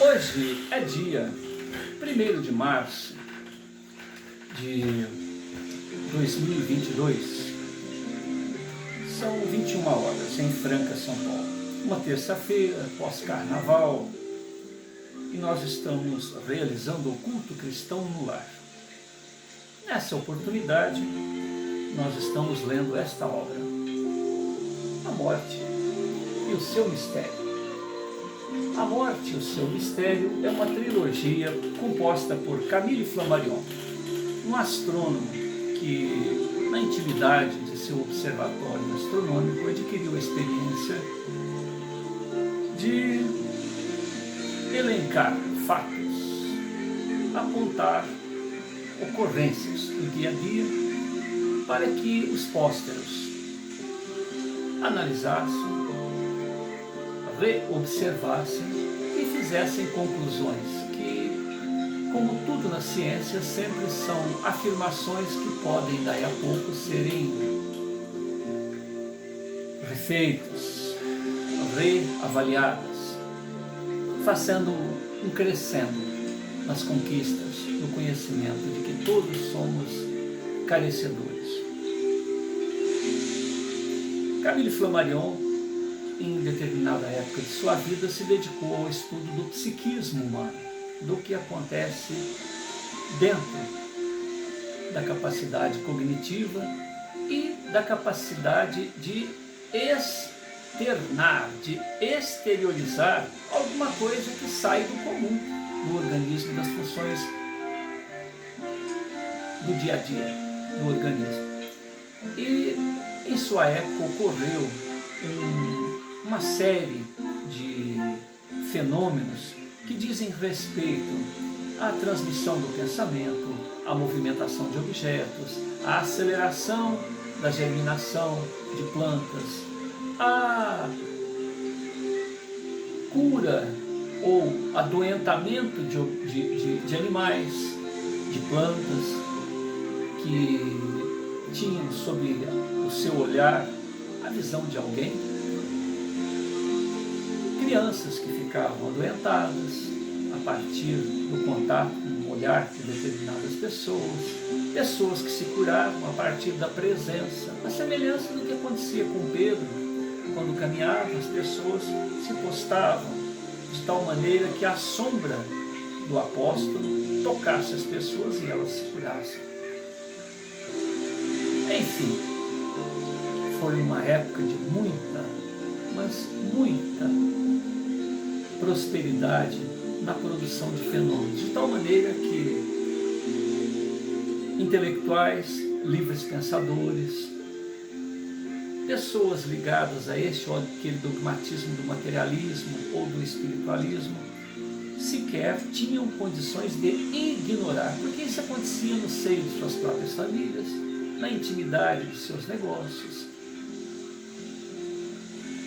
Hoje é dia 1º de março de 2022, são 21 horas em Franca, São Paulo, uma terça-feira pós-carnaval, e nós estamos realizando o culto cristão no lar. Nessa oportunidade, nós estamos lendo esta obra, A Morte e o Seu Mistério. A Morte e o Seu Mistério é uma trilogia composta por Camille Flammarion, um astrônomo que, na intimidade de seu observatório astronômico, adquiriu a experiência de elencar fatos, apontar ocorrências do dia a dia para que os pósteros analisassem, reobservassem e fizessem conclusões que, como tudo na ciência, sempre são afirmações que podem daí a pouco serem refeitas, reavaliadas, fazendo um crescendo nas conquistas do conhecimento de que todos somos carecedores. Camille Flammarion, em determinada época de sua vida, se dedicou ao estudo do psiquismo humano, do que acontece dentro da capacidade cognitiva e da capacidade de externar, de exteriorizar alguma coisa que sai do comum do organismo, das funções do dia a dia do organismo. E em sua época ocorreu uma série de fenômenos que dizem respeito à transmissão do pensamento, à movimentação de objetos, à aceleração da germinação de plantas, à cura ou adoentamento de animais, de plantas que tinham sob o seu olhar a visão de alguém, crianças que ficavam adoentadas a partir do contato com o olhar de determinadas pessoas, pessoas que se curavam a partir da presença, a semelhança do que acontecia com Pedro, quando caminhava, as pessoas se postavam de tal maneira que a sombra do apóstolo tocasse as pessoas e elas se curassem. Enfim, foi uma época de muita, mas muita prosperidade na produção de fenômenos, de tal maneira que intelectuais, livres pensadores, pessoas ligadas a este ou aquele dogmatismo do materialismo ou do espiritualismo, sequer tinham condições de ignorar, porque isso acontecia no seio de suas próprias famílias, na intimidade de seus negócios.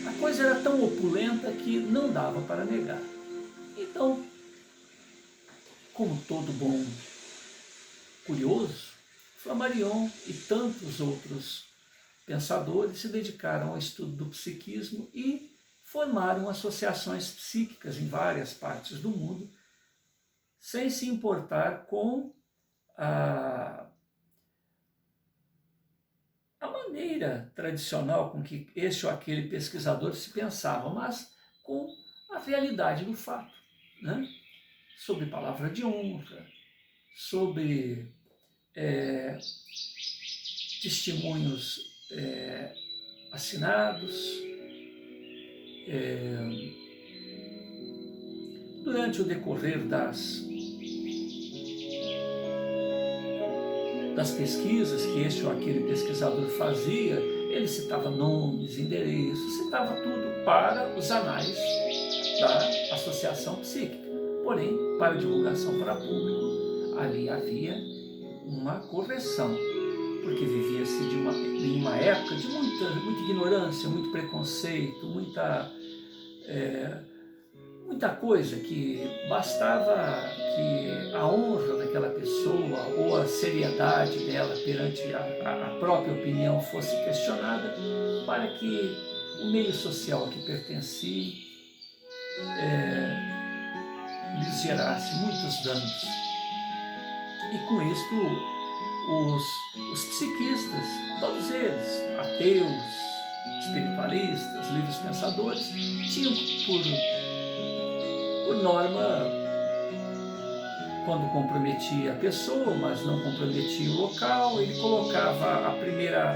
A coisa era tão opulenta que não dava para negar. Então, como todo bom curioso, Flammarion e tantos outros pensadores se dedicaram ao estudo do psiquismo e formaram associações psíquicas em várias partes do mundo, sem se importar com a maneira tradicional com que este ou aquele pesquisador se pensava, mas com a realidade do fato, né? Sobre palavra de honra, sobre testemunhos assinados. Durante o decorrer das pesquisas que este ou aquele pesquisador fazia, ele citava nomes, endereços, citava tudo para os anais da associação psíquica. Porém, para divulgação para público, ali havia uma correção, porque vivia-se em uma época de muita ignorância, muito preconceito, muita coisa que bastava que a honra daquela pessoa ou a seriedade dela perante a própria opinião fosse questionada para que o meio social a que pertencia lhes gerasse muitos danos. E com isto, os psiquistas, todos eles, ateus, espiritualistas, livres pensadores, tinham por norma, quando comprometia a pessoa, mas não comprometia o local, ele colocava a primeira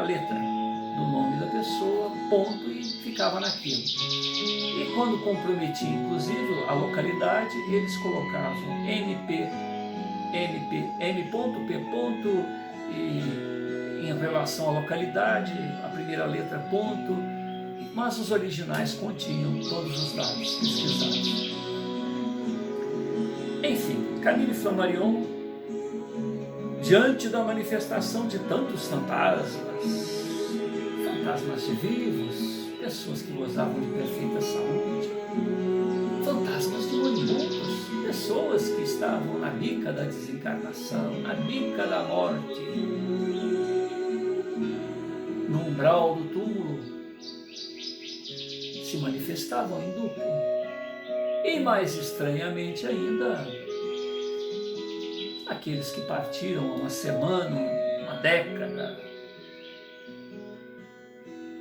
letra do nome da pessoa, ponto, e ficava naquilo. E quando comprometia, inclusive, a localidade, eles colocavam MP, M.P. E em relação à localidade, a primeira letra, ponto, mas os originais continham todos os dados pesquisados. Enfim, Camille Flammarion, diante da manifestação de tantos fantasmas de vivos, pessoas que gozavam de perfeita saúde, fantasmas de moribundos, pessoas que estavam na bica da desencarnação, na bica da morte, no umbral do túmulo, se manifestavam em duplo. E mais estranhamente ainda, aqueles que partiram há uma semana, uma década,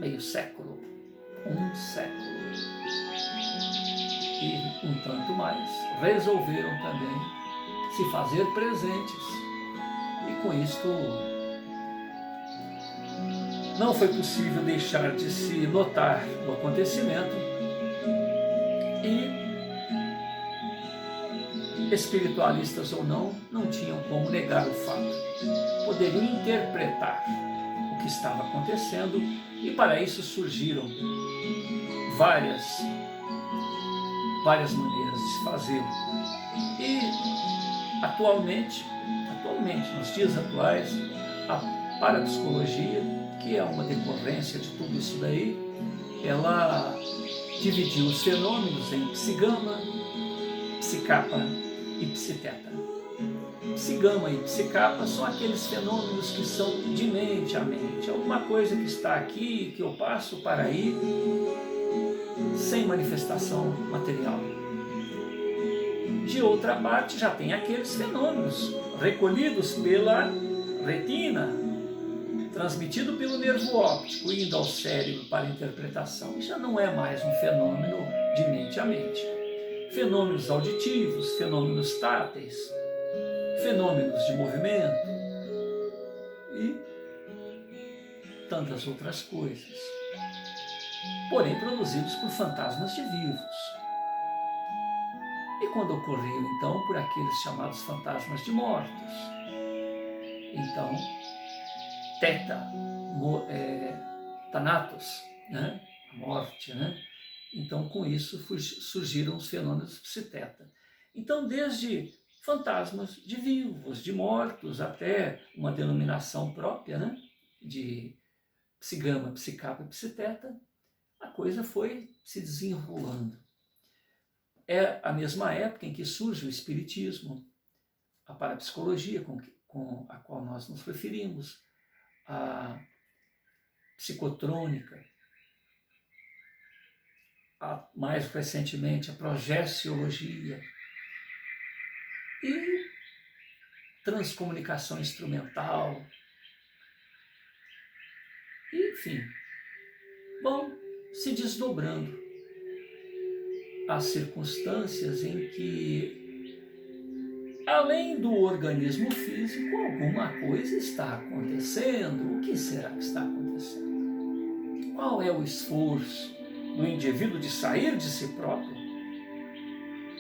meio século, um século e um tanto mais, resolveram também se fazer presentes. E com isto não foi possível deixar de se notar o acontecimento e, espiritualistas ou não tinham como negar o fato. Poderiam interpretar o que estava acontecendo e para isso surgiram várias maneiras de se fazer. E atualmente, nos dias atuais, a parapsicologia, que é uma decorrência de tudo isso daí, ela dividiu os fenômenos em psigama, psicapa e psiteta. Psigama e psicapa são aqueles fenômenos que são de mente a mente, alguma coisa que está aqui, que eu passo para aí, sem manifestação material. De outra parte, já tem aqueles fenômenos recolhidos pela retina, transmitido pelo nervo óptico, indo ao cérebro para interpretação. E já não é mais um fenômeno de mente a mente. Fenômenos auditivos, fenômenos táteis, fenômenos de movimento e tantas outras coisas, porém produzidos por fantasmas de vivos. E quando ocorreu, então, por aqueles chamados fantasmas de mortos, então, Thanatos, né? A morte, né? Então, com isso, surgiram os fenômenos psiteta. Então, desde fantasmas de vivos, de mortos, até uma denominação própria, né? De psigama, psicapa e psiteta, a coisa foi se desenrolando. É a mesma época em que surge o espiritismo, a parapsicologia com a qual nós nos referimos, a psicotrônica, mais recentemente a projeciologia e transcomunicação instrumental. Enfim, vão se desdobrando as circunstâncias em que, além do organismo físico, alguma coisa está acontecendo. O que será que está acontecendo? Qual é o esforço do indivíduo de sair de si próprio,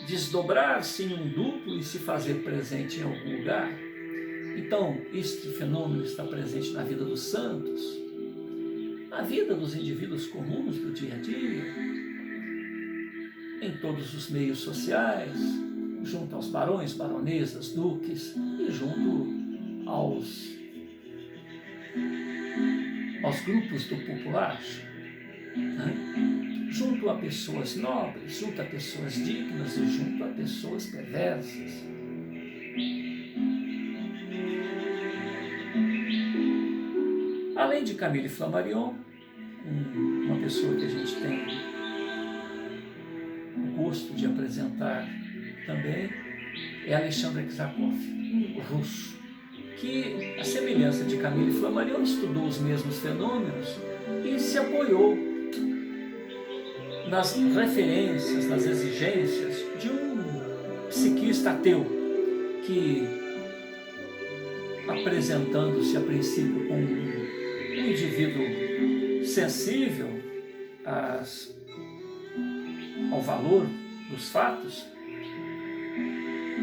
desdobrar-se em um duplo e se fazer presente em algum lugar? Então, este fenômeno está presente na vida dos santos, na vida dos indivíduos comuns do dia a dia, em todos os meios sociais, junto aos barões, baronesas, duques e junto aos grupos do populacho, né? Junto a pessoas nobres, junto a pessoas dignas e junto a pessoas perversas. Além de Camille Flammarion, uma pessoa que a gente tem o gosto de apresentar também é Alexandre Aksakov, um russo, que, à semelhança de Camille Flammarion, estudou os mesmos fenômenos e se apoiou nas referências, nas exigências de um psiquista ateu, que, apresentando-se a princípio como um indivíduo sensível ao valor dos fatos,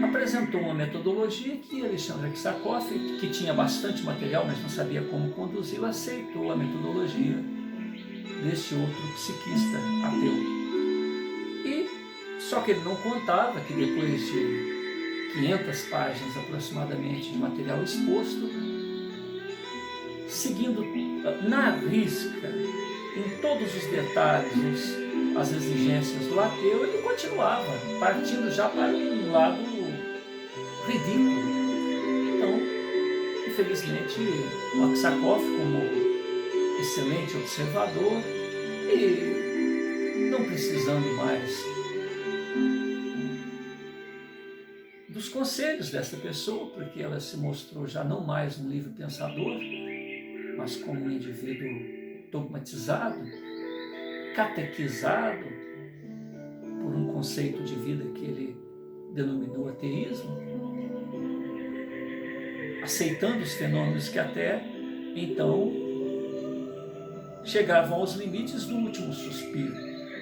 apresentou uma metodologia que Alexandre Aksakov, que tinha bastante material, mas não sabia como conduzi-lo, aceitou a metodologia desse outro psiquista ateu. E só que ele não contava que depois de 500 páginas aproximadamente de material exposto, seguindo na risca, em todos os detalhes, as exigências do ateu, ele continuava, partindo já para um lado ridículo. Então, infelizmente, o Aksakov, como excelente observador, e não precisando mais dos conselhos dessa pessoa, porque ela se mostrou já não mais um livre pensador, mas como um indivíduo dogmatizado, catequizado por um conceito de vida que ele denominou ateísmo, aceitando os fenômenos que até então chegavam aos limites do último suspiro.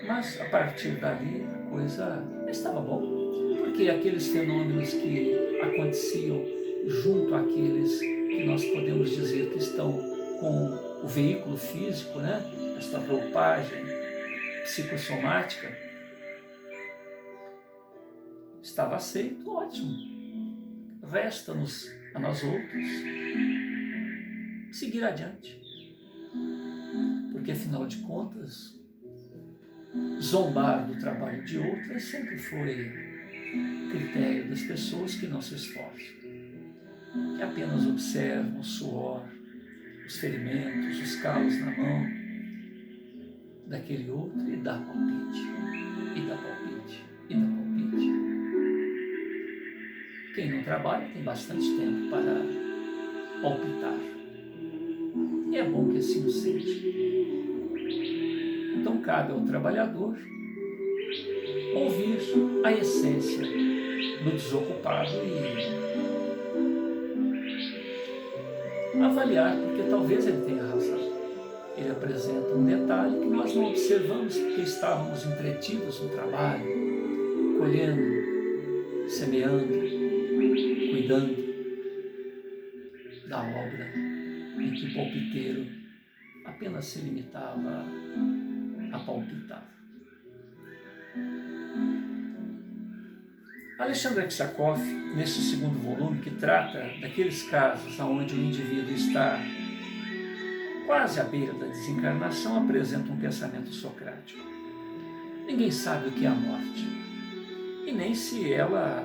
Mas a partir dali a coisa estava bom, porque aqueles fenômenos que aconteciam junto àqueles que nós podemos dizer que estão com o veículo físico, né? Esta roupagem psicossomática, estava aceito, ótimo. Resta-nos a nós outros seguir adiante. Porque, afinal de contas, zombar do trabalho de outras sempre foi critério das pessoas que não se esforçam, que apenas observam o suor, os ferimentos, os calos na mão daquele outro e dá palpite, e dá palpite, e dá palpite. Quem não trabalha tem bastante tempo para palpitar. E é bom que assim o seja. Então cabe ao trabalhador ouvir a essência do desocupado e avaliar, porque talvez ele tenha razão. Ele apresenta um detalhe que nós não observamos porque estávamos entretidos no trabalho, colhendo, semeando, cuidando da obra em que o palpiteiro apenas se limitava a palpitar. Alexandre Aksakov, nesse segundo volume, que trata daqueles casos onde o indivíduo está quase à beira da desencarnação, apresenta um pensamento socrático. Ninguém sabe o que é a morte, e nem se ela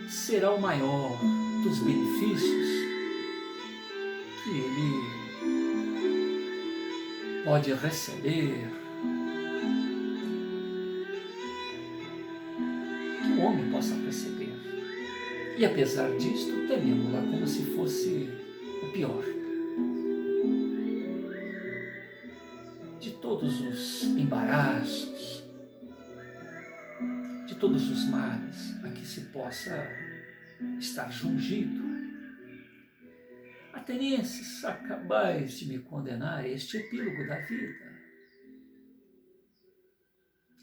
será o maior dos benefícios que ele pode receber, que o homem possa receber. E apesar disto, tememos-la como se fosse o pior de todos os embaraços, de todos os males a que se possa estar jungido. Atenienses, acabais de me condenar a este epílogo da vida,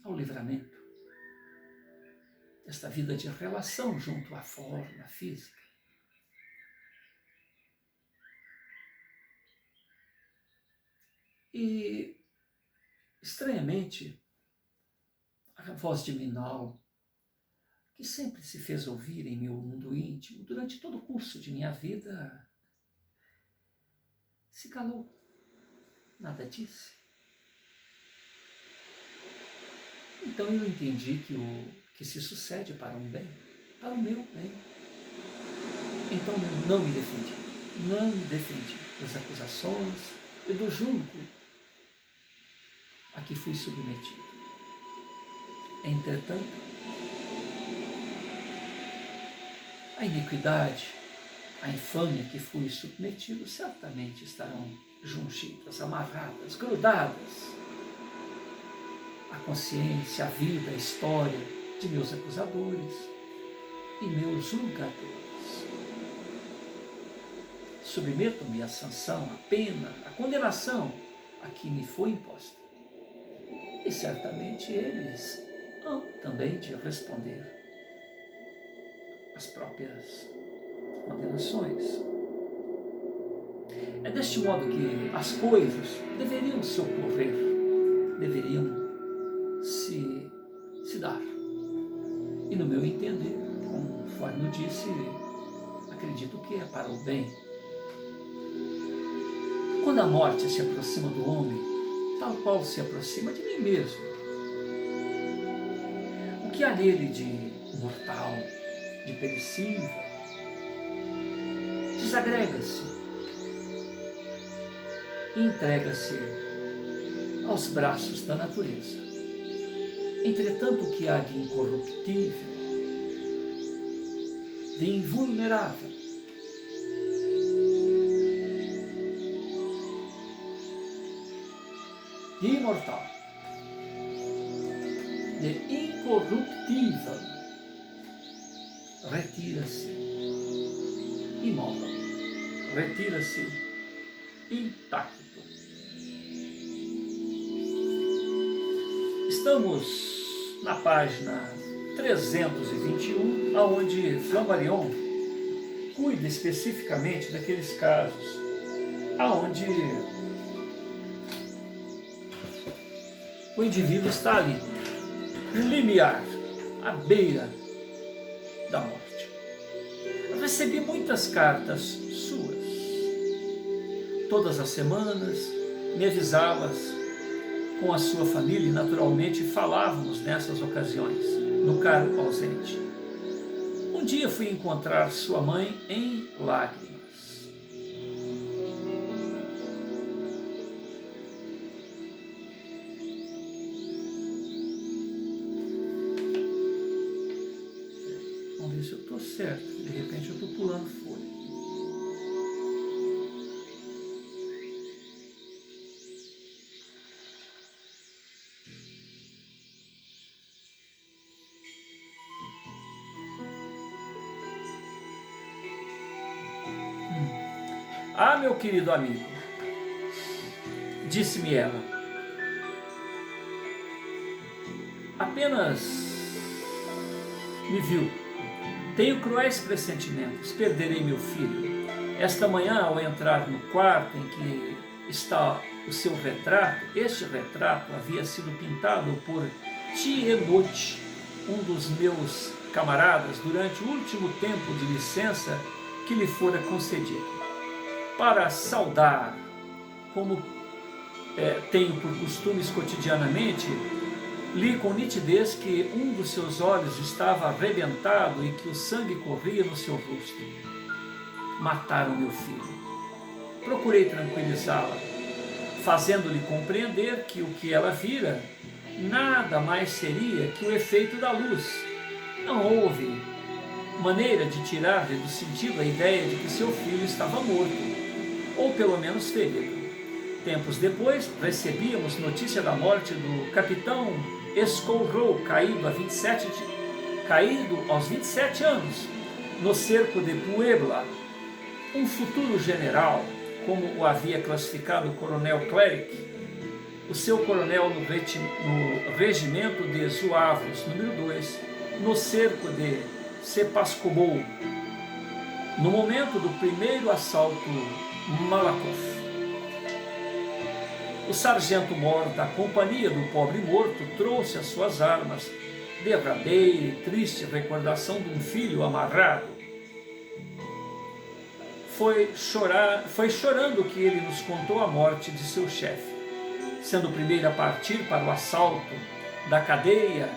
ao livramento desta vida de relação junto à forma física. E, estranhamente, a voz de Minal, que sempre se fez ouvir em meu mundo íntimo durante todo o curso de minha vida, se calou, nada disse. Então eu entendi que o que se sucede para um bem, para o meu bem. Então não me defendi das acusações e do julgo a que fui submetido. Entretanto, a iniquidade, a infâmia que fui submetido, certamente estarão jungidas, amarradas, grudadas à consciência, à vida, à história de meus acusadores e meus julgadores. Submeto-me à sanção, à pena, à condenação a que me foi imposta. E certamente eles hão também de responder às próprias condenações. É deste modo que as coisas deveriam se ocorrer, deveriam se dar. E no meu entender, conforme eu disse, acredito que é para o bem. Quando a morte se aproxima do homem, tal qual se aproxima de mim mesmo, o que há nele de mortal, de perecível, desagrega-se e entrega-se aos braços da natureza. Entretanto, o que há de incorruptível, de invulnerável, de imortal, de incorruptível, retira-se imóvel, retira-se intacto. Estamos na página 321, onde Flammarion cuida especificamente daqueles casos aonde o indivíduo está ali, no limiar, à beira da morte. Eu recebi muitas cartas suas, todas as semanas, me avisavas com a sua família e naturalmente falávamos nessas ocasiões, no caro ausente. Um dia fui encontrar sua mãe em lágrimas. Vamos ver se eu estou certo, de repente eu estou pulando folha. Ah, meu querido amigo, disse-me ela, apenas me viu. Tenho cruéis pressentimentos, perderei meu filho. Esta manhã, ao entrar no quarto em que está o seu retrato, este retrato havia sido pintado por Tiamat, um dos meus camaradas, durante o último tempo de licença que lhe fora concedido. Para saudar, como tenho por costumes cotidianamente, li com nitidez que um dos seus olhos estava arrebentado e que o sangue corria no seu rosto. Mataram meu filho. Procurei tranquilizá-la, fazendo-lhe compreender que o que ela vira nada mais seria que o efeito da luz. Não houve maneira de tirar-lhe do sentido a ideia de que seu filho estava morto, ou pelo menos ferido. Tempos depois, recebíamos notícia da morte do capitão Escolrow, caído aos 27 anos, no cerco de Puebla. Um futuro general, como o havia classificado o coronel Cleric, o seu coronel no regimento de Zuavos, número 2, no cerco de Sepascobou, no momento do primeiro assalto Malakoff. O sargento-mor da companhia do pobre morto trouxe as suas armas, derradeira e triste recordação de um filho amarrado. Foi chorando que ele nos contou a morte de seu chefe. Sendo o primeiro a partir para o assalto da cadeia,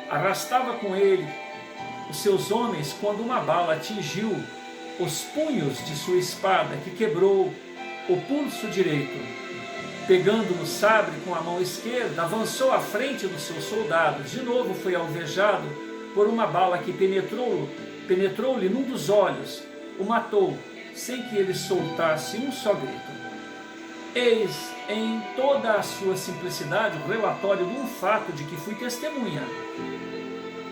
arrastava com ele os seus homens quando uma bala atingiu os punhos de sua espada, que quebrou o pulso direito. pegando no sabre com a mão esquerda, avançou à frente dos seus soldados. De novo foi alvejado por uma bala que penetrou-lhe num dos olhos, o matou, sem que ele soltasse um só grito. Eis, em toda a sua simplicidade, o relatório de um fato de que fui testemunha.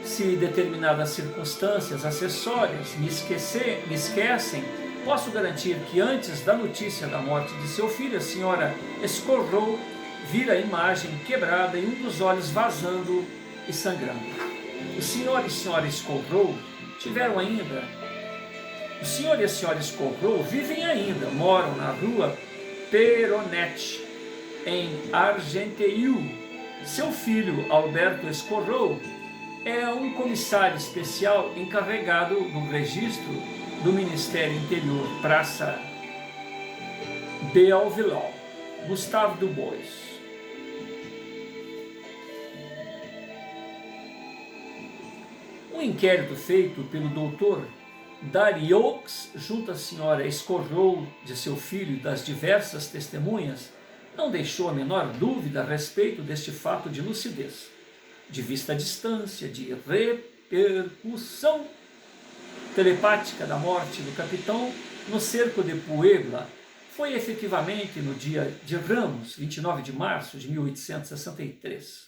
Se determinadas circunstâncias acessórias me esquecem, posso garantir que antes da notícia da morte de seu filho, a senhora Escorrow vira a imagem quebrada e um dos olhos vazando e sangrando. O senhor e a senhora Escorrow tiveram ainda... O senhor e a senhora Escorrow vivem ainda, moram na rua Peronet, em Argenteuil. Seu filho, Alberto Escorrow, é um comissário especial encarregado do registro do Ministério Interior, Praça Belvilon, Gustave Du Bois. Um inquérito feito pelo doutor Darioux junto à senhora Escorrow de seu filho e das diversas testemunhas não deixou a menor dúvida a respeito deste fato de lucidez, de vista à distância, de repercussão telepática da morte do capitão no cerco de Puebla. Foi efetivamente no dia de Ramos, 29 de março de 1863,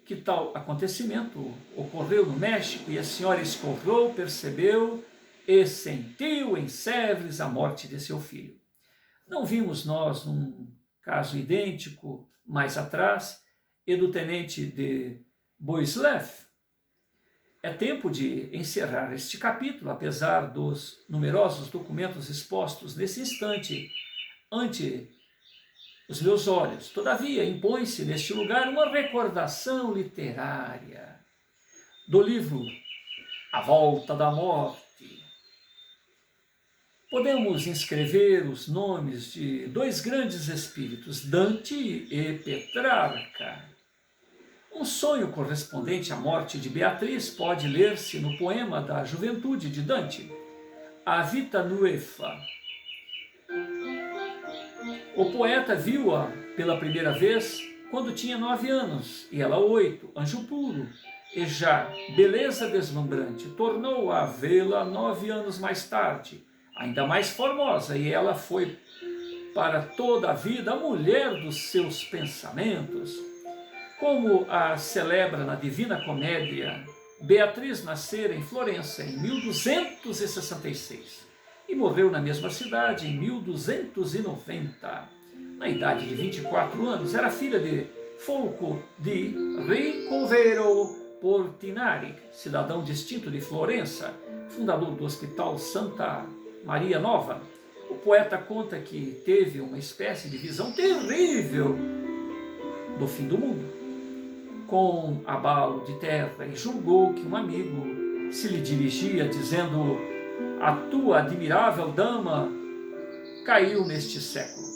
que tal acontecimento ocorreu no México e a senhora Escorrow percebeu e sentiu em Sèvres a morte de seu filho. Não vimos nós um caso idêntico mais atrás e do tenente de Boislev? É tempo de encerrar este capítulo, apesar dos numerosos documentos expostos nesse instante ante os meus olhos. Todavia, impõe-se neste lugar uma recordação literária do livro A Volta da Morte. Podemos inscrever os nomes de dois grandes espíritos, Dante e Petrarca. Um sonho correspondente à morte de Beatriz pode ler-se no poema da juventude de Dante, A Vita Nuova. O poeta viu-a pela primeira vez quando tinha 9 anos, e ela 8, anjo puro, e já beleza deslumbrante. Tornou a vê-la 9 anos mais tarde, ainda mais formosa, e ela foi para toda a vida a mulher dos seus pensamentos. Como a celebra na Divina Comédia, Beatriz nascera em Florença em 1266 e morreu na mesma cidade em 1290. Na idade de 24 anos, era filha de Folco di Ricovero Portinari, cidadão distinto de Florença, fundador do Hospital Santa Maria Nova. O poeta conta que teve uma espécie de visão terrível do fim do mundo, com abalo de terra, e julgou que um amigo se lhe dirigia dizendo: a tua admirável dama caiu neste século.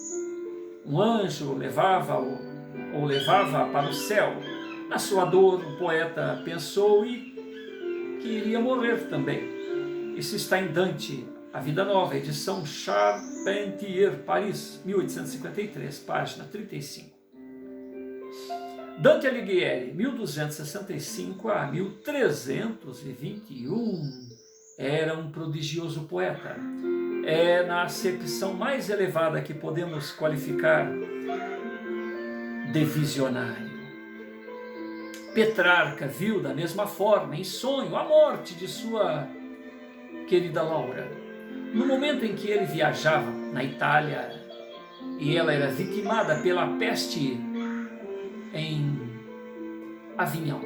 Um anjo levava-o ou levava para o céu. Na sua dor, o poeta pensou que iria morrer também. Isso está em Dante, A Vida Nova, edição Charpentier, Paris, 1853, página 35. Dante Alighieri, 1265 a 1321, era um prodigioso poeta. É na acepção mais elevada que podemos qualificar de visionário. Petrarca viu da mesma forma, em sonho, a morte de sua querida Laura. No momento em que ele viajava na Itália e ela era vitimada pela peste em Avignon,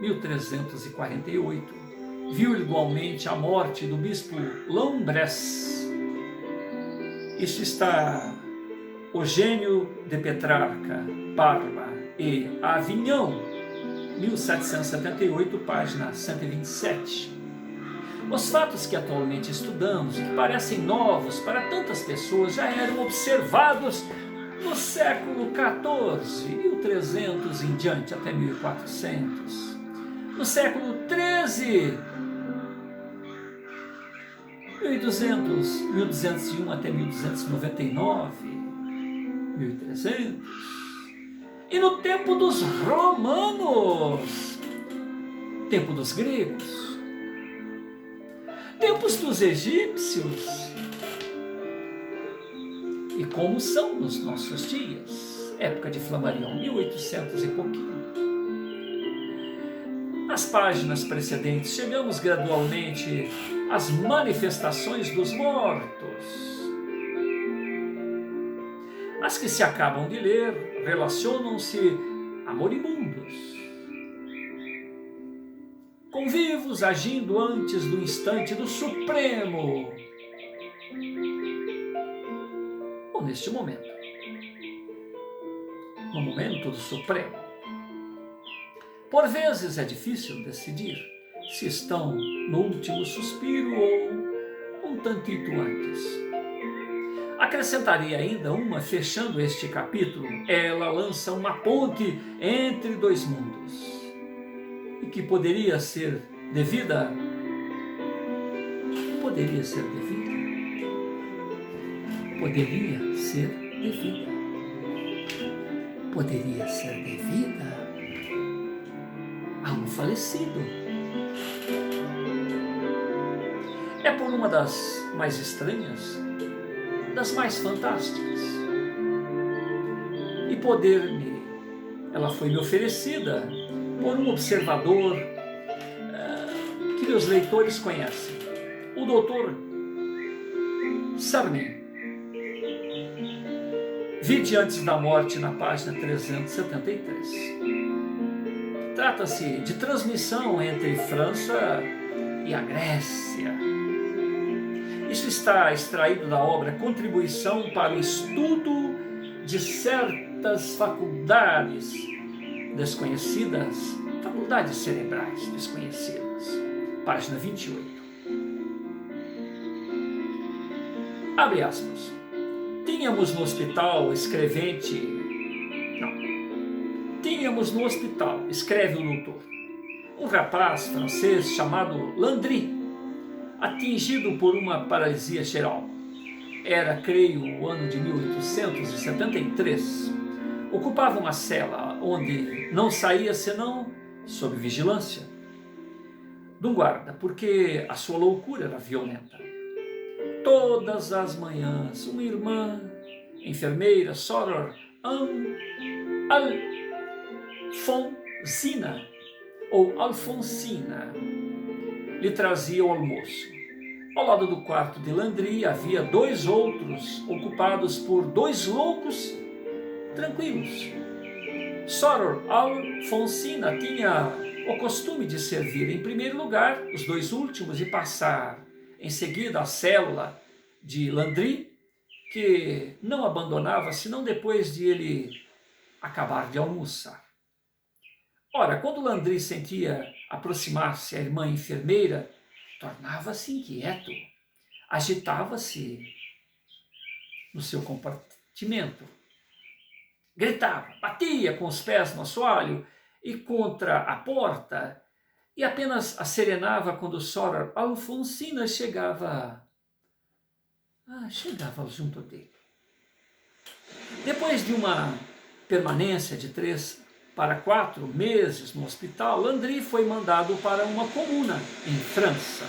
1348, viu igualmente a morte do bispo Lambrès. Isso está Eugênio de Petrarca, Parma e Avignon, 1778, página 127. Os fatos que atualmente estudamos e que parecem novos para tantas pessoas já eram observados no século XIV, 1300 em diante até 1400. No século XIII, 1201 até 1299, 1300. E no tempo dos romanos, tempo dos gregos, tempos dos egípcios, e como são nos nossos dias, época de Flamarion, 1800 e pouquinho. Nas páginas precedentes, chegamos gradualmente às manifestações dos mortos. As que se acabam de ler relacionam-se a moribundos, com vivos agindo antes do instante do Supremo, ou neste momento, no momento do Supremo. Por vezes é difícil decidir se estão no último suspiro ou um tantito antes. Acrescentaria ainda uma, fechando este capítulo, ela lança uma ponte entre dois mundos, e que poderia ser devida, poderia ser devida a um falecido. É por uma das mais estranhas, das mais fantásticas. E ela foi-me oferecida por um observador que meus leitores conhecem, o Dr. Sarmin. Vide antes da morte na página 373. Trata-se de transmissão entre França e a Grécia. Isso está extraído da obra Contribuição para o Estudo de Certas Faculdades Desconhecidas, Faculdades Cerebrais Desconhecidas, página 28. Abre aspas. Tínhamos no hospital, escreve o doutor, um rapaz francês chamado Landry, atingido por uma paralisia geral. Era, creio, o ano de 1873. Ocupava uma cela onde não saía senão sob vigilância de um guarda, porque a sua loucura era violenta. Todas as manhãs, uma irmã, enfermeira, Soror Alfonsina, lhe trazia o almoço. Ao lado do quarto de Landry havia dois outros, ocupados por dois loucos tranquilos. Soror Alfonsina tinha o costume de servir em primeiro lugar os dois últimos e passar em seguida a célula de Landry, que não abandonava senão depois de ele acabar de almoçar. Ora, quando Landry sentia aproximar-se a irmã enfermeira, tornava-se inquieto, agitava-se no seu compartimento, gritava, batia com os pés no assoalho e contra a porta, e apenas a serenava quando Soror Alfonsina chegava junto dele. Depois de uma permanência de 3 para 4 meses no hospital, Landry foi mandado para uma comuna em França.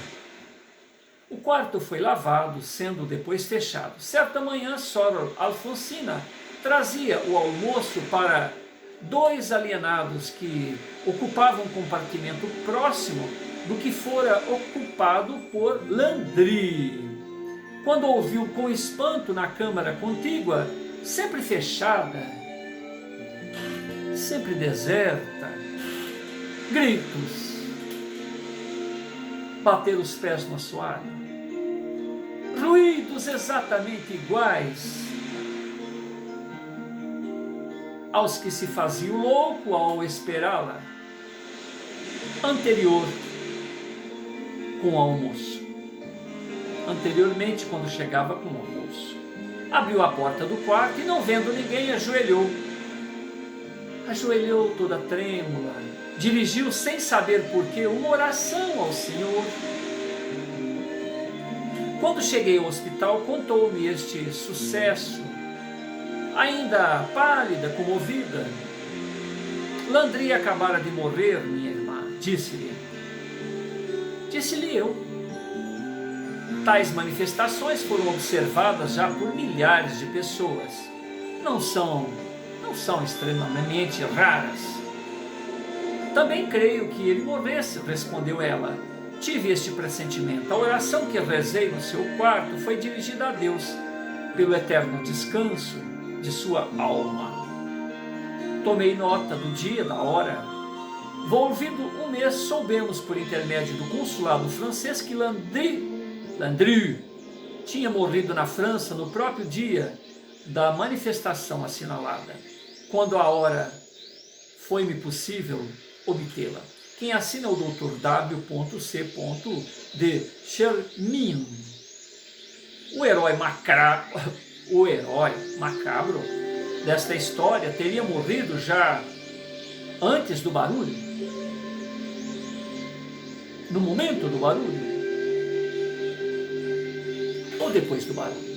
O quarto foi lavado, sendo depois fechado. Certa manhã, Soror Alfonsina trazia o almoço para 2 alienados que ocupavam um compartimento próximo do que fora ocupado por Landry. Quando ouviu com espanto na câmara contígua, sempre fechada, sempre deserta, gritos, bater os pés no assoalho, ruídos exatamente iguais aos que se fazia o louco ao esperá-la, com o almoço. Anteriormente, quando chegava com o almoço, abriu a porta do quarto e, não vendo ninguém, ajoelhou toda trêmula, dirigiu sem saber porquê uma oração ao Senhor. Quando cheguei ao hospital, contou-me este sucesso ainda pálida, comovida. Landry acabara de morrer, minha irmã, disse-lhe. Disse-lhe eu. Tais manifestações foram observadas já por milhares de pessoas. Não são extremamente raras. Também creio que ele morresse, respondeu ela. Tive este pressentimento. A oração que rezei no seu quarto foi dirigida a Deus, pelo eterno descanso de sua alma. Tomei nota do dia, da hora. Volvido um mês, soubemos por intermédio do consulado francês que Landry tinha morrido na França no próprio dia da manifestação assinalada, quando a hora foi-me possível obtê-la. Quem assina é o Dr. W.C. de Chermin. O herói macabro desta história teria morrido já antes do barulho, no momento do barulho, ou depois do barulho,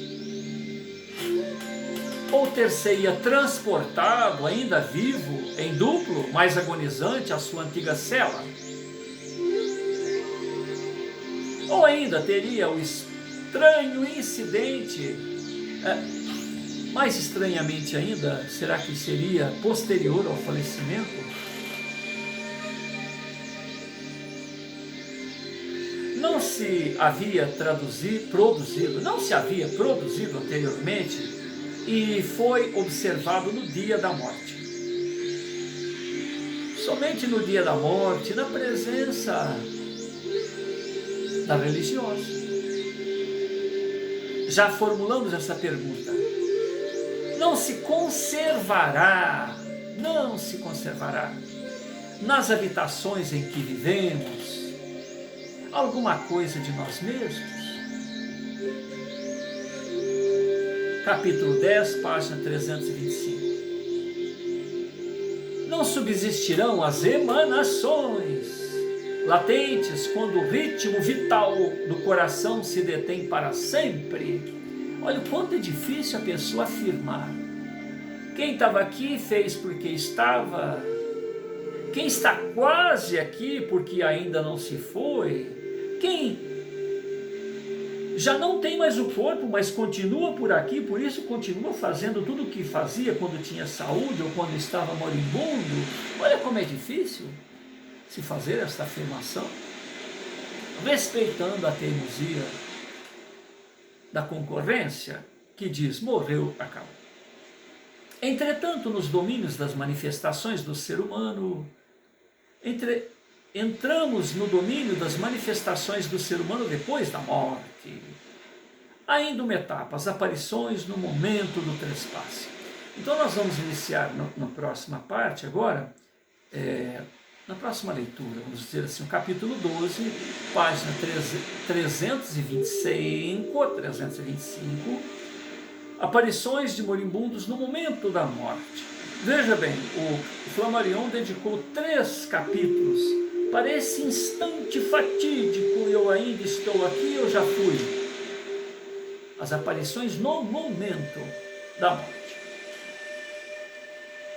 ou ter-se-ia transportado ainda vivo, em duplo, mais agonizante, à sua antiga cela, ou ainda teria o estranho incidente, mais estranhamente ainda, será que seria posterior ao falecimento? Não se havia produzido anteriormente e foi observado no dia da morte. Somente no dia da morte, na presença da religiosa. Já formulamos essa pergunta. Não se conservará nas habitações em que vivemos alguma coisa de nós mesmos? Capítulo 10, página 325. Não subsistirão as emanações latentes quando o ritmo vital do coração se detém para sempre. Olha o quanto é difícil a pessoa afirmar. Quem estava aqui fez porque estava. Quem está quase aqui porque ainda não se foi. Quem já não tem mais o corpo, mas continua por aqui, por isso continua fazendo tudo o que fazia quando tinha saúde ou quando estava moribundo. Olha como é difícil se fazer esta afirmação, respeitando a teimosia da concorrência, que diz, morreu, acabou. Entretanto, nos domínios das manifestações do ser humano, entramos no domínio das manifestações do ser humano depois da morte. Ainda uma etapa, as aparições no momento do trespasse. Então nós vamos iniciar na próxima parte agora, na próxima leitura, vamos dizer assim, o capítulo 12, página 325, aparições de moribundos no momento da morte. Veja bem, o Flammarion dedicou 3 capítulos para esse instante fatídico, eu ainda estou aqui, eu já fui. As aparições no momento da morte.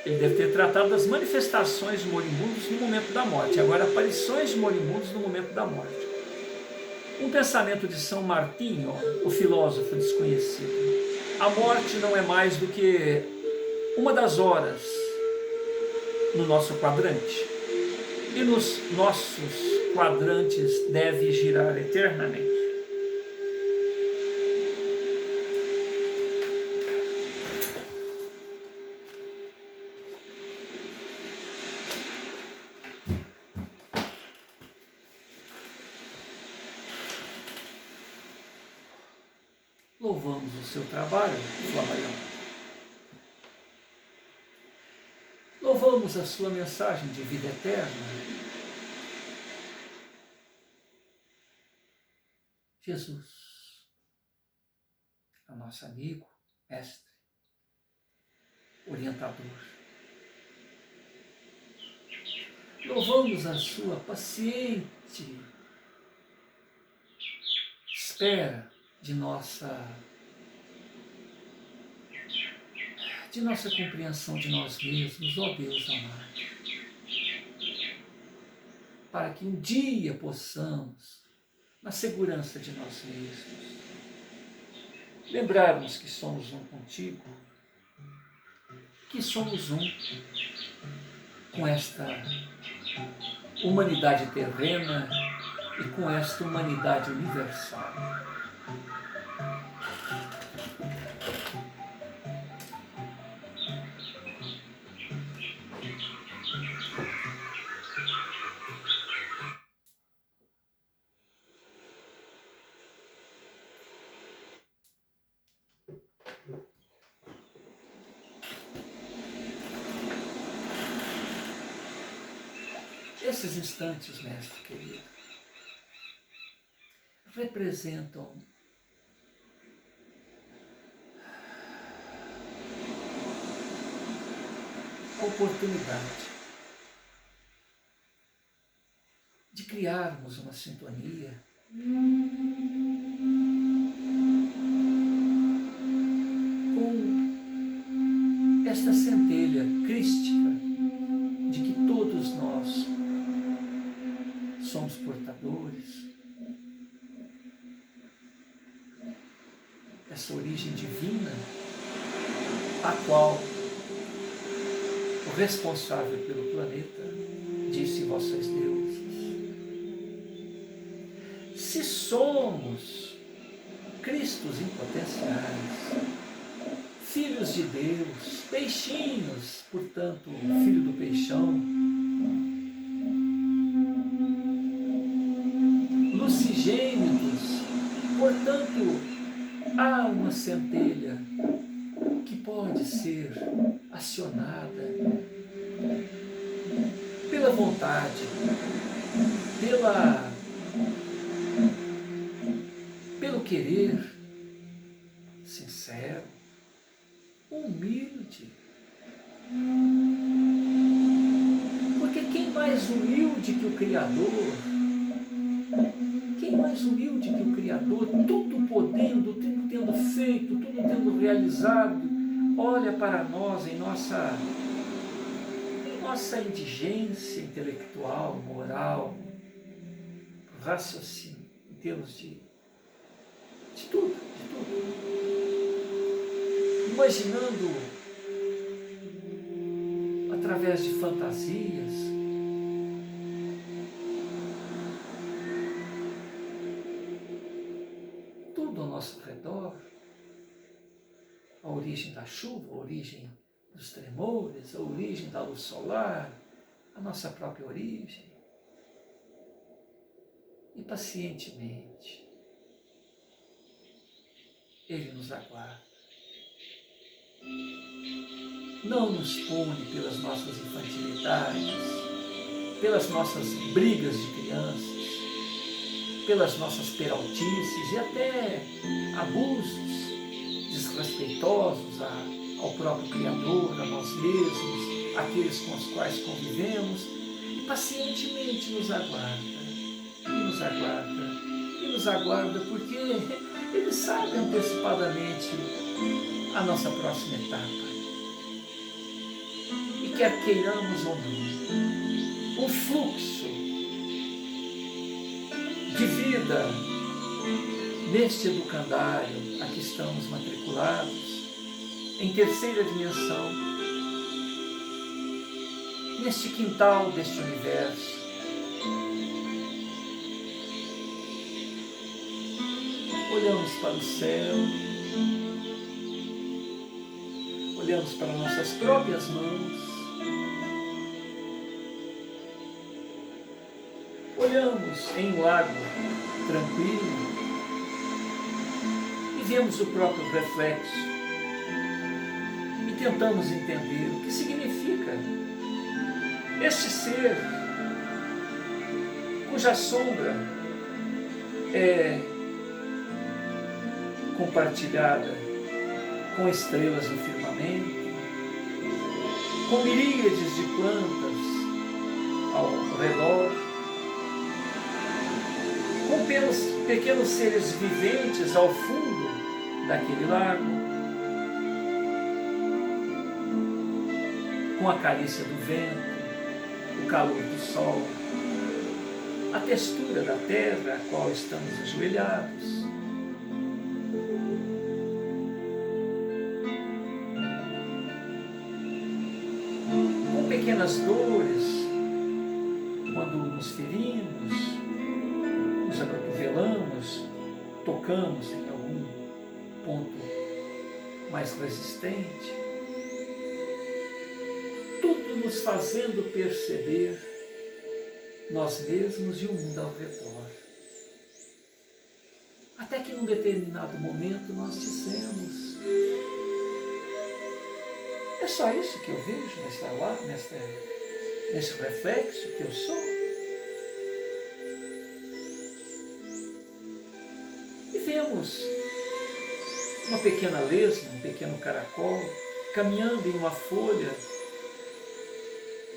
Ele deve ter tratado das manifestações de moribundos no momento da morte. Agora, aparições de moribundos no momento da morte. Um pensamento de São Martinho, o filósofo desconhecido. A morte não é mais do que uma das horas no nosso quadrante. E nos nossos quadrantes deve girar eternamente. Louvamos o seu trabalho, Flammarion. Louvamos a sua mensagem de vida eterna. Jesus, é o nosso amigo, mestre, orientador. Louvamos a sua paciente espera de nossa de nossa compreensão de nós mesmos, ó Deus amado, para que um dia possamos, na segurança de nós mesmos, lembrarmos que somos um contigo, que somos um com esta humanidade terrena e com esta humanidade universal. Esses instantes, mestre querido, representam a oportunidade de criarmos uma sintonia com esta centelha crística de que todos nós somos portadores, essa origem divina, a qual o responsável pelo planeta disse: vós sois deuses. Se somos Cristos em potenciais, filhos de Deus, peixinhos, portanto, filho do peixão, lucigênitos, portanto, há uma centelha que pode ser acionada pela vontade, pelo querer sincero, humilde. Porque quem mais humilde que o Criador, quem mais humilde que o Criador, tudo podendo, tudo tendo feito, tudo tendo realizado, olha para nós em nossa indigência intelectual, moral, raciocínio, em termos de tudo, imaginando através de fantasias tudo ao nosso redor, a origem da chuva, a origem dos tremores, a origem da luz solar, a nossa própria origem. E pacientemente Ele nos aguarda. Não nos pune pelas nossas infantilidades, pelas nossas brigas de crianças, pelas nossas peraltices e até abusos desrespeitosos ao próprio Criador, a nós mesmos, aqueles com os quais convivemos, e pacientemente nos aguarda, e nos aguarda porque Ele sabe antecipadamente a nossa próxima etapa. E quer queiramos ou não, um fluxo de vida neste educandário a que estamos matriculados, em terceira dimensão, neste quintal deste universo, olhamos para o céu, olhamos para nossas próprias mãos, olhamos em um lago tranquilo e vemos o próprio reflexo e tentamos entender o que significa este ser cuja sombra é compartilhada com estrelas no firmamento, com miríades de plantas ao redor, com pequenos seres viventes ao fundo daquele lago. com a carícia do vento, o calor do sol, a textura da terra a qual estamos ajoelhados. Com pequenas dores, quando nos ferimos, nos acotovelamos, tocamos em algum ponto mais resistente, tudo nos fazendo perceber nós mesmos e o mundo ao redor. Até que num determinado momento nós dissemos: é só isso que eu vejo nesse reflexo que eu sou? E vemos uma pequena lesma, um pequeno caracol, caminhando em uma folha,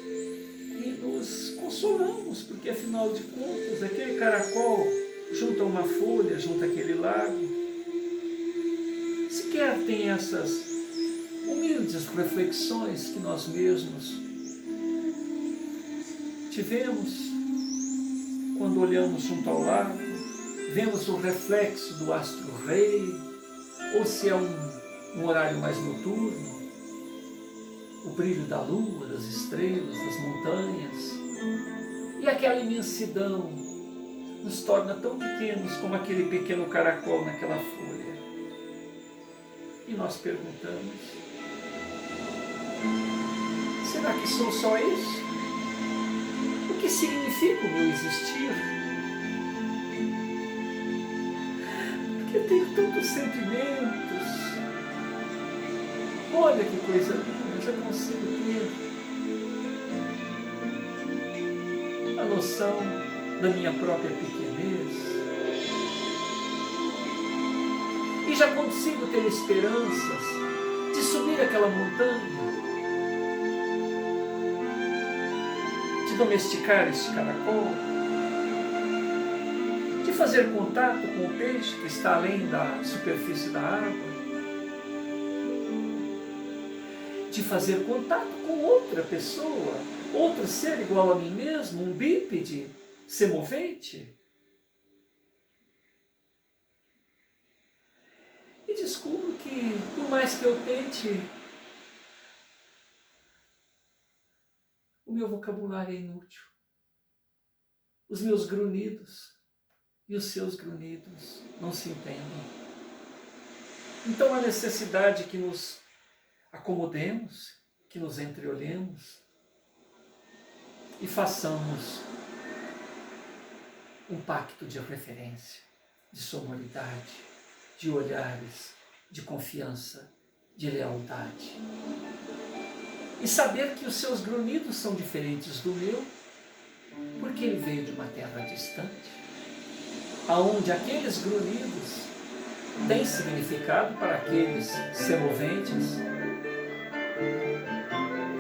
e nos consolamos, porque afinal de contas, aquele caracol, junto a uma folha, junto àquele lago, sequer tem essas humildes reflexões que nós mesmos tivemos quando olhamos junto ao lago, vemos o reflexo do astro-rei, ou se é um horário mais noturno, o brilho da lua, das estrelas, das montanhas, e aquela imensidão nos torna tão pequenos como aquele pequeno caracol naquela folha. E nós perguntamos: será que sou só isso? O que significa o meu existir? Porque eu tenho tantos sentimentos. Olha que coisa linda, eu já consigo ter a noção da minha própria pequenez. E já consigo ter esperanças de subir aquela montanha, de domesticar este caracol, de fazer contato com o peixe que está além da superfície da água, de fazer contato com outra pessoa, outro ser igual a mim mesmo, um bípede semovente. E descubro que, por mais que eu tente, o meu vocabulário é inútil. Os meus grunhidos e os seus grunhidos não se entendem. Então a necessidade que nos acomodemos, que nos entreolhemos e façamos um pacto de referência, de sonoridade, de olhares, de confiança, de lealdade. E saber que os seus grunhidos são diferentes do meu, porque ele veio de uma terra distante, aonde aqueles grunhidos têm significado para aqueles semoventes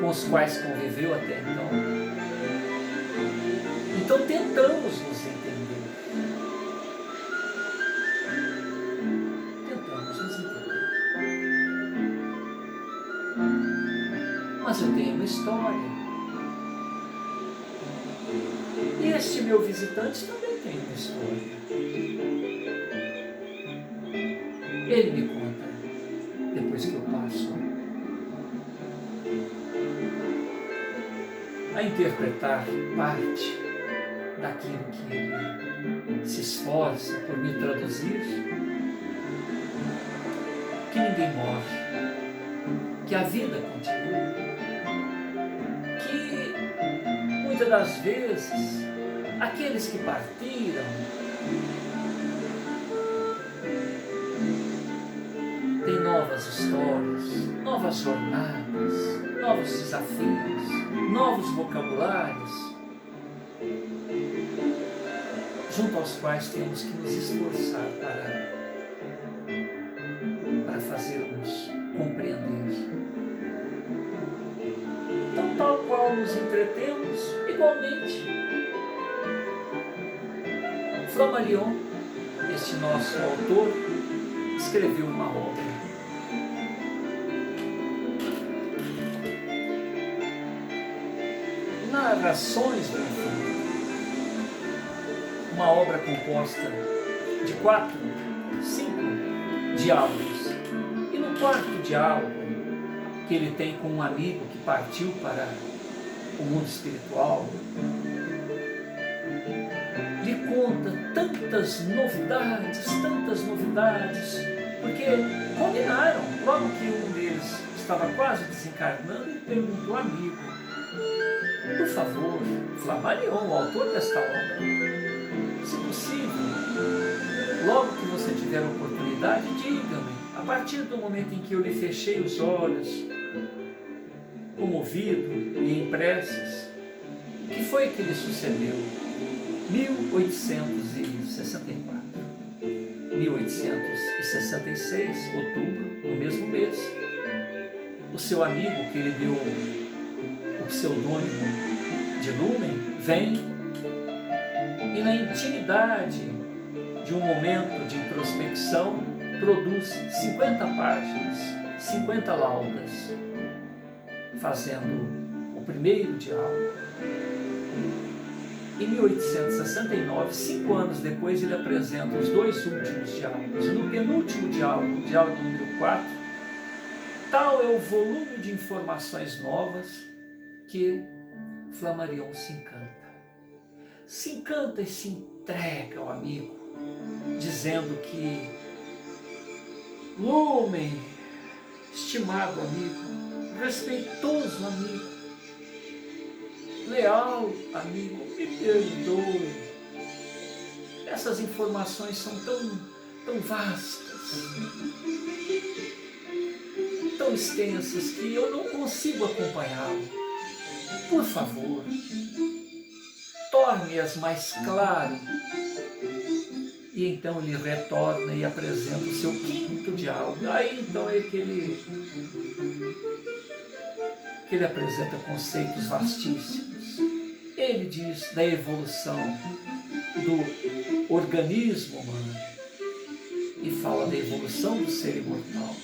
com os quais conviveu até então. Então tentamos nos entender. Tentamos nos entender. Mas eu tenho uma história. E este meu visitante também tem uma história. Ele me conta, depois que eu passo a interpretar parte daquilo que ele se esforça por me traduzir, que ninguém morre, que a vida continua, que muitas das vezes aqueles que partiram têm novas histórias, novas jornadas, novos desafios, novos vocabulários, junto aos quais temos que nos esforçar para fazermos compreender. Então, tal qual nos entretemos, igualmente, Flammarion, este nosso autor, escreveu uma obra. Narrações do Infinito. Uma obra composta de 4, 5 diálogos. E no quarto diálogo que ele tem com um amigo que partiu para o mundo espiritual, lhe conta tantas novidades, porque combinaram, logo que um deles estava quase desencarnando, ele perguntou ao amigo: por favor, Flammarion, o autor desta obra, se possível, logo que você tiver a oportunidade, diga-me, a partir do momento em que eu lhe fechei os olhos, comovido e em preces, o que foi que lhe sucedeu? 1864, 1866, outubro, no mesmo mês, o seu amigo, que ele deu o pseudônimo de Lumen, vem e na intimidade de um momento de introspecção produz 50 páginas, 50 laudas, fazendo o primeiro diálogo. Em 1869, 5 anos depois, ele apresenta os 2 últimos diálogos. E no penúltimo diálogo, o diálogo número 4, tal é o volume de informações novas que Flammarion se encanta. Se encanta e se entrega ao amigo, dizendo que Lumen, estimado amigo, respeitoso amigo, leal amigo, me perdoe. Essas informações são tão vastas, tão extensas, que eu não consigo acompanhá-lo. Por favor, torne-as mais claro. E então ele retorna e apresenta o seu 5º diálogo. Aí então é que ele apresenta conceitos vastíssimos. Ele diz da evolução do organismo humano e fala da evolução do ser imortal.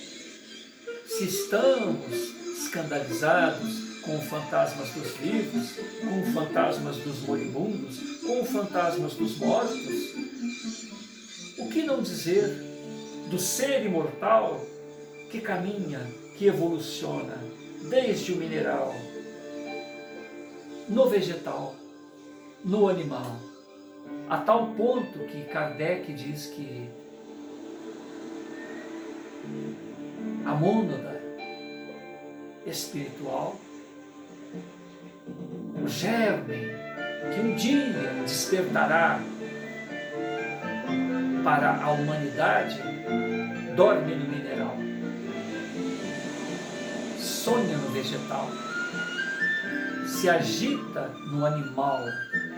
Se estamos escandalizados com fantasmas dos vivos, com fantasmas dos moribundos, com fantasmas dos mortos, o que não dizer do ser imortal que caminha, que evoluciona desde o mineral, no vegetal, no animal, a tal ponto que Kardec diz que a mônada espiritual, o germe que um dia despertará para a humanidade, dorme no mineral, sonha no vegetal, se agita no animal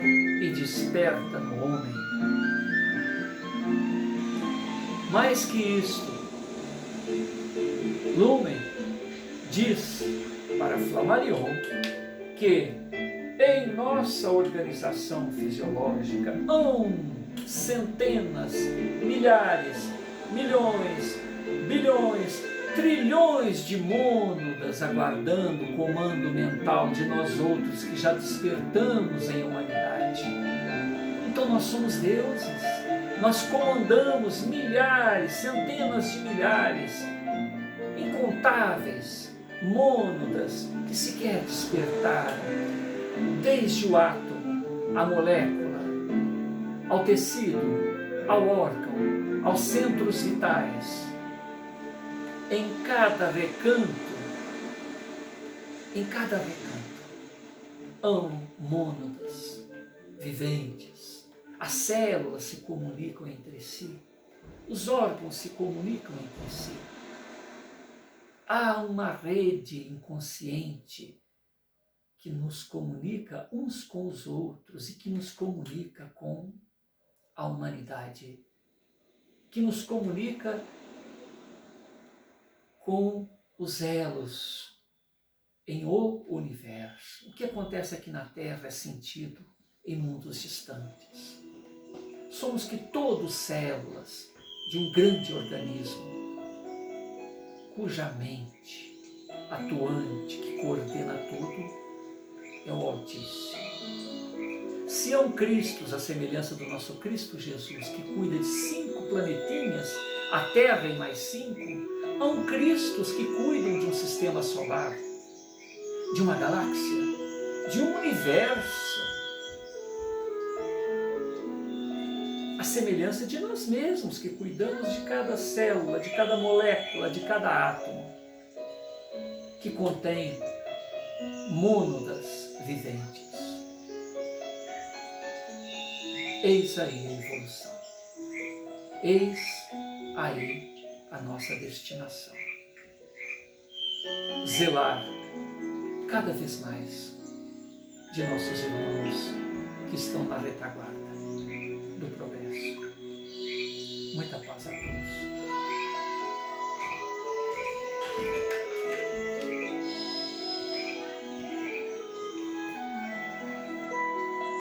e desperta no homem. Mais que isto, Lumen diz para Flammarion que em nossa organização fisiológica há centenas, milhares, milhões, bilhões, trilhões de mônadas aguardando o comando mental de nós outros que já despertamos em humanidade. Então nós somos deuses, nós comandamos milhares, centenas de milhares, incontáveis mônadas que sequer despertaram, desde o átomo, a molécula, ao tecido, ao órgão, aos centros vitais. Em cada recanto, há mônadas viventes. As células se comunicam entre si, os órgãos se comunicam entre si. Há uma rede inconsciente que nos comunica uns com os outros e que nos comunica com a humanidade, que nos comunica com os elos em o universo. O que acontece aqui na Terra é sentido em mundos distantes. Somos que todos células de um grande organismo, cuja mente atuante, que coordena tudo, é o Altíssimo. Se há um Cristo, a semelhança do nosso Cristo Jesus, que cuida de 5 planetinhas, a Terra e mais 5, há um Cristo que cuidam de um sistema solar, de uma galáxia, de um universo, a semelhança de nós mesmos, que cuidamos de cada célula, de cada molécula, de cada átomo, que contém mônadas viventes. Eis aí a evolução. Eis aí a nossa destinação. Zelar cada vez mais de nossos irmãos que estão na retaguarda do progresso. Muita paz a todos.